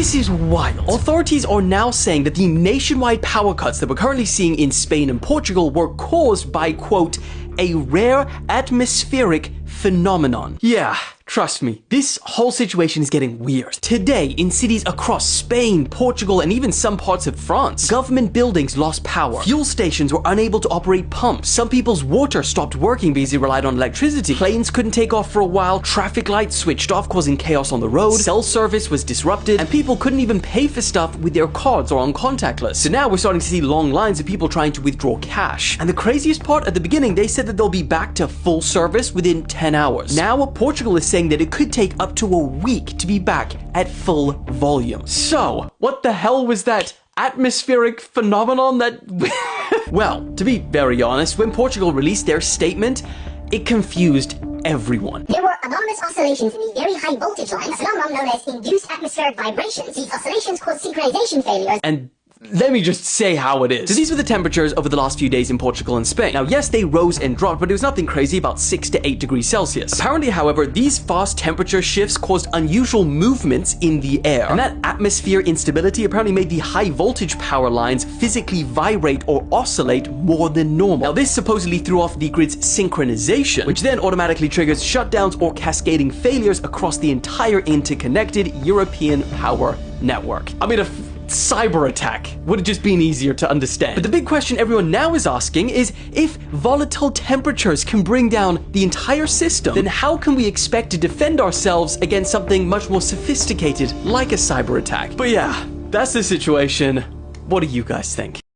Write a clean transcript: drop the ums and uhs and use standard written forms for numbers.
This is wild. Authorities are now saying that the nationwide power cuts that we're currently seeing in Spain and Portugal were caused by, quote, a rare atmospheric phenomenon. Yeah, trust me, this whole situation is getting weird. Today, in cities across Spain, Portugal, and even some parts of France, government buildings lost power. Fuel stations were unable to operate pumps. Some people's water stopped working because they relied on electricity. Planes couldn't take off for a while. Traffic lights switched off, causing chaos on the road. Cell service was disrupted, and people couldn't even pay for stuff with their cards or on contactless. So now we're starting to see long lines of people trying to withdraw cash. And the craziest part, at the beginning, they said that they'll be back to full service within 10 hours. Now, Portugal is saying that it could take up to a week to be back at full volume. So, what the hell was that atmospheric phenomenon that... Well, to be very honest, when Portugal released their statement, it confused everyone. There were anomalous oscillations in the very high voltage lines, a phenomenon known as induced atmospheric vibrations. These oscillations caused synchronization failures. And let me just say how it is. So these were the temperatures over the last few days in Portugal and Spain. Now, yes, they rose and dropped, but it was nothing crazy, about 6 to 8 degrees Celsius. Apparently, however, these fast temperature shifts caused unusual movements in the air. And that atmosphere instability apparently made the high voltage power lines physically vibrate or oscillate more than normal. Now, this supposedly threw off the grid's synchronization, which then automatically triggers shutdowns or cascading failures across the entire interconnected European power network. I mean, a cyber attack would have just been easier to understand. But the big question everyone now is asking is, if volatile temperatures can bring down the entire system, then how can we expect to defend ourselves against something much more sophisticated like a cyber attack? But yeah, that's the situation. What do you guys think?